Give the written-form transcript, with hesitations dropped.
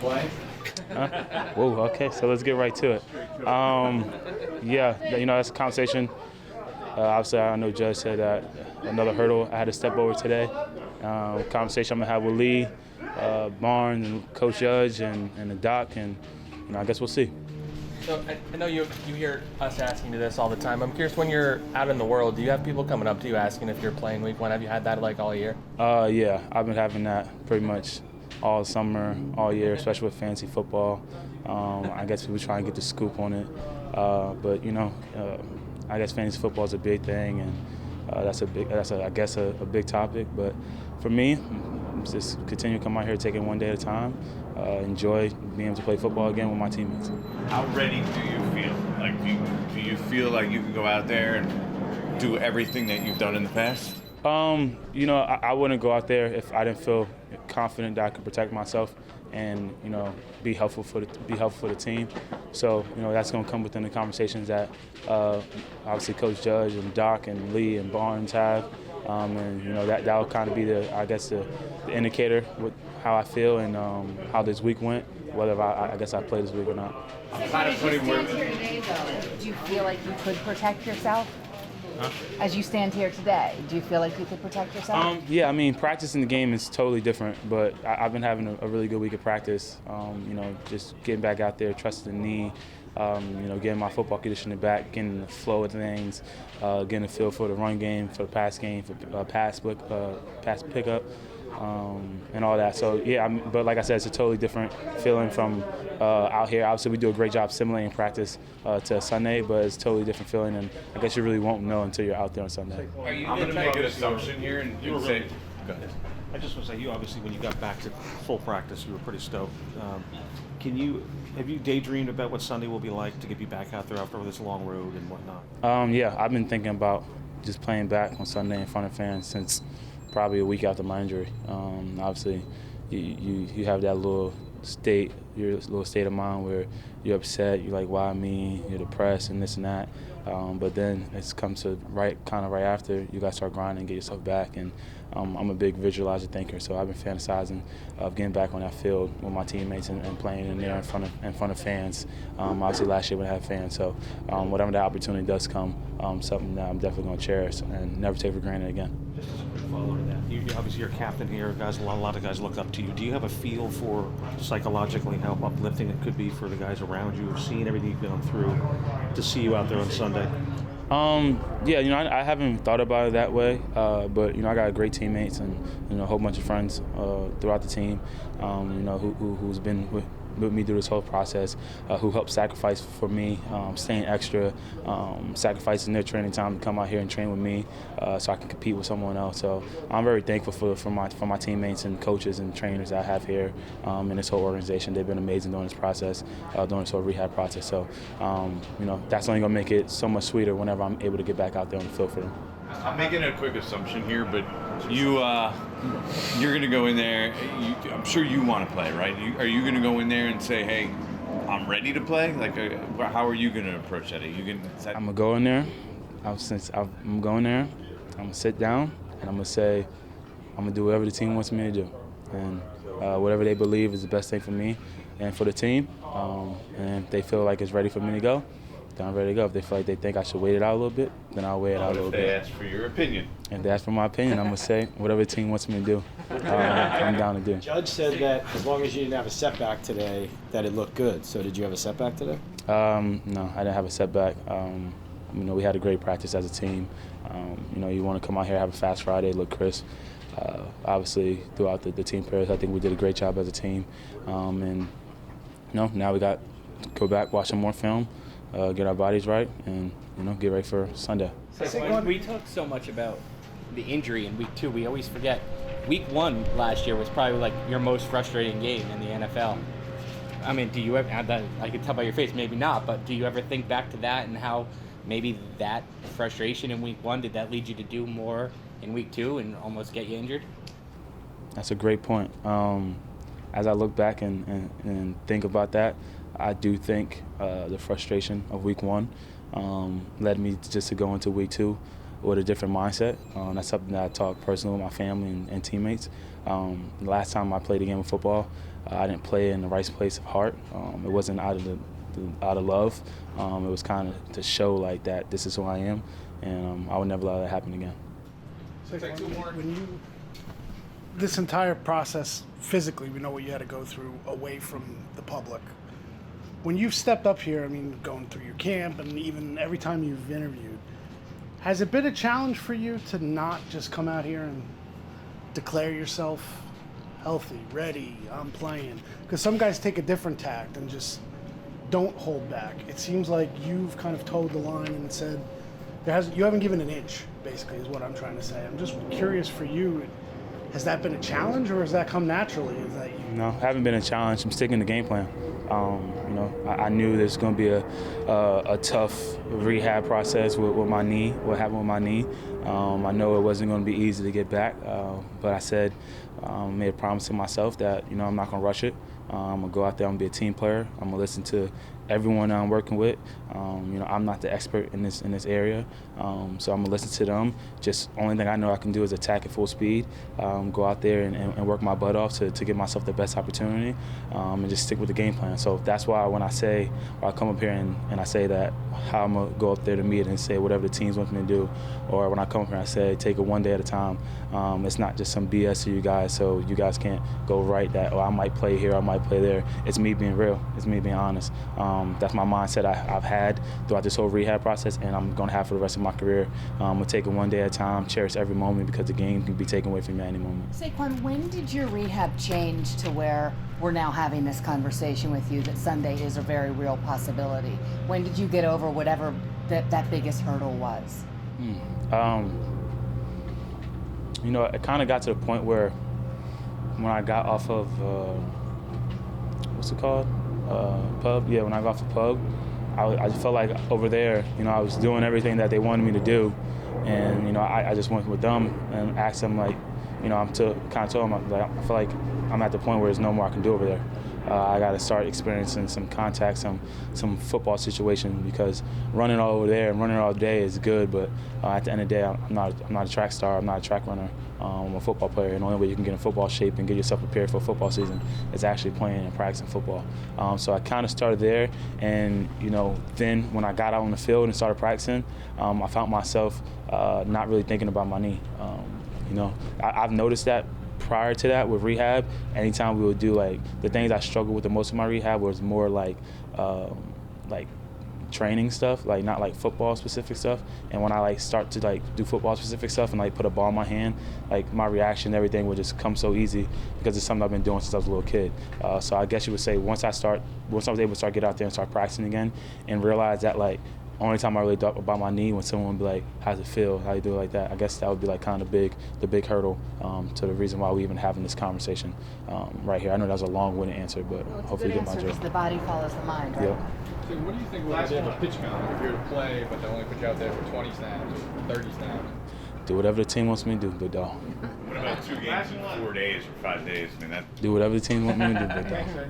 playing? Whoa, okay, so let's get right to it. Yeah, that's a conversation. Obviously, I know Judge said that another hurdle I had to step over today. Conversation I'm going to have with Lee, Barnes, and Coach Judge, and the doc, and I guess we'll see. So I know you hear us asking you this all the time. I'm curious, when you're out in the world, do you have people coming up to you asking if you're playing week one? Have you had that all year? Yeah, I've been having that pretty much all summer, all year, especially with fantasy football. I guess people try and get the scoop on it. But I guess fantasy football is a big thing, and that's a big topic. But for me, just continue to come out here, take it one day at a time, enjoy being able to play football again with my teammates. How ready do you feel? Like, do you feel like you can go out there and do everything that you've done in the past? I wouldn't go out there if I didn't feel confident that I could protect myself and be helpful for the team. So that's going to come within the conversations that obviously Coach Judge and Doc and Lee and Barnes have, and that'll kind of be the indicator with how I feel and how this week went, whether I play this week or not. As you stand here today, though, do you feel like you could protect yourself? Huh? As you stand here today, do you feel like you could protect yourself? Yeah, I mean, practicing the game is totally different, but I've been having a really good week of practice. Just getting back out there, trusting the knee, getting my football conditioning back, getting the flow of things, getting a feel for the run game, for the pass game, for pass pickup, and all that. So, yeah, but like I said, it's a totally different feeling from out here. Obviously, we do a great job simulating practice to Sunday, but it's a totally different feeling, and I guess you really won't know until you're out there on Sunday. Are you going to make an assumption here and say, go ahead. I just want to say, you obviously, when you got back to full practice, you were pretty stoked. Have you daydreamed about what Sunday will be like to get you back out there after this long road and whatnot? Yeah, I've been thinking about just playing back on Sunday in front of fans since probably a week after my injury. Obviously, you have that little state of mind where you're upset, you're like, why me? You're depressed and this and that. But then it's come to right after, you got to start grinding and get yourself back. And I'm a big visualizer thinker, so I've been fantasizing of getting back on that field with my teammates and playing in there in front of fans. Obviously last year we didn't have fans, so whatever that opportunity does come, something that I'm definitely going to cherish and never take for granted again. Just as a quick follow to that, obviously you're a captain here. Guys, a lot of guys look up to you. Do you have a feel for psychologically how uplifting it could be for the guys around you, seeing everything you've gone through, to see you out there on Sunday? Yeah, I haven't thought about it that way, but I got great teammates and a whole bunch of friends throughout the team, who's been with me through this whole process, who helped sacrifice for me, staying extra, sacrificing their training time to come out here and train with me, so I can compete with someone else. So I'm very thankful for my teammates and coaches and trainers that I have here in this whole organization. They've been amazing during this process, during this whole rehab process. So that's only gonna make it so much sweeter whenever I'm able to get back out there on the field for them. I'm making a quick assumption here, but you're going to go in there. I'm sure you want to play, right? Are you going to go in there and say, "Hey, I'm ready to play"? Like, how are you going to approach that? I'm gonna go in there. I'm going there. I'm gonna sit down and I'm gonna say, I'm gonna do whatever the team wants me to do, and whatever they believe is the best thing for me and for the team. And if they feel like it's ready for me to go, then I'm ready to go. If they feel like they think I should wait it out a little bit, then I'll wait it out a little bit. If they ask for your opinion. If they ask for my opinion, I'm going to say whatever the team wants me to do, I'm down to do. Judge said that as long as you didn't have a setback today, that it looked good. So did you have a setback today? No, I didn't have a setback. We had a great practice as a team. You want to come out here, have a fast Friday, look crisp. Obviously, throughout the team periods, I think we did a great job as a team. Now we got to go back, watch some more film, get our bodies right, and get ready for Sunday. Saquon, we talk so much about the injury in week 2. We always forget week 1 last year was probably like your most frustrating game in the NFL. I mean, do you ever? I could tell by your face, maybe not. But do you ever think back to that and how maybe that frustration in week 1 did that lead you to do more in week 2 and almost get you injured? That's a great point. As I look back and think about that, I do think the frustration of week 1 led me to go into week 2 with a different mindset. That's something that I talk personally with my family and teammates. The last time I played a game of football, I didn't play in the right place of heart. It wasn't out of love. It was kind of to show like that this is who I am, and I would never allow that to happen again. This entire process, physically, we know what you had to go through away from the public. When you've stepped up here, I mean, going through your camp and even every time you've interviewed, has it been a challenge for you to not just come out here and declare yourself healthy, ready, I'm playing? Because some guys take a different tact and just don't hold back. It seems like you've kind of toed the line and said, you haven't given an inch, basically, is what I'm trying to say. I'm just curious for you, has that been a challenge or has that come naturally? Is that you? No, haven't been a challenge. I'm sticking to the game plan. I knew there's going to be a tough rehab process with my knee, what happened with my knee. I know it wasn't going to be easy to get back, but I said, made a promise to myself that, I'm not going to rush it. I'm going to go out there, I'm going to be a team player. I'm going to listen to everyone I'm working with. I'm not the expert in this area, so I'm going to listen to them. Just only thing I know I can do is attack at full speed, go out there and work my butt off to give myself the best opportunity, and just stick with the game plan. So that's why when I come up here and I say that how I'm going to go up there to meet and say whatever the teams want me to do, or when I come up here and I say take it one day at a time. It's not just some BS to you guys, so you guys can't go right that, I might play here, I might play there. It's me being real. It's me being honest. That's my mindset I've had throughout this whole rehab process, and I'm going to have for the rest of my career. I'm going to take it one day at a time, cherish every moment, because the game can be taken away from you at any moment. Saquon, when did your rehab change to where we're now having this conversation with you that Sunday is a very real possibility? When did you get over whatever that biggest hurdle was? It kind of got to the point where when I got off of, what's it called? Pub. Yeah, when I got off the pub, I just felt like over there, I was doing everything that they wanted me to do. And, I just went with them and asked them, like, I told them, like, I feel like I'm at the point where there's no more I can do over there. I got to start experiencing some contact, some football situation, because running all over there and running all day is good, but at the end of the day, I'm not a track star, I'm not a track runner. I'm a football player, and the only way you can get in football shape and get yourself prepared for football season is actually playing and practicing football. So I kind of started there, and then when I got out on the field and started practicing, I found myself not really thinking about my knee. I've noticed that prior to that with rehab, anytime we would do like the things I struggled with the most in my rehab was more like training stuff, like not like football specific stuff. And when I start to do football specific stuff and put a ball in my hand, my reaction, everything would just come so easy because it's something I've been doing since I was a little kid. So I guess you would say once I was able to get out there and start practicing again and realize that only time I really thought about my knee when someone would be like, how's it feel? How you do it like that? I guess that would be kind of the big hurdle to the reason why we even having this conversation right here. I know that was a long-winded answer, but hopefully you get my drift. The body follows the mind, right? Yep. So what do you think about the pitch count? If you're to play, but they only put you out there for 20 snaps or 30 snaps? Do whatever the team wants me to do, big dog. What about 2 games in 4 days or 5 days? I mean, Do whatever the team wants me to do, big dog.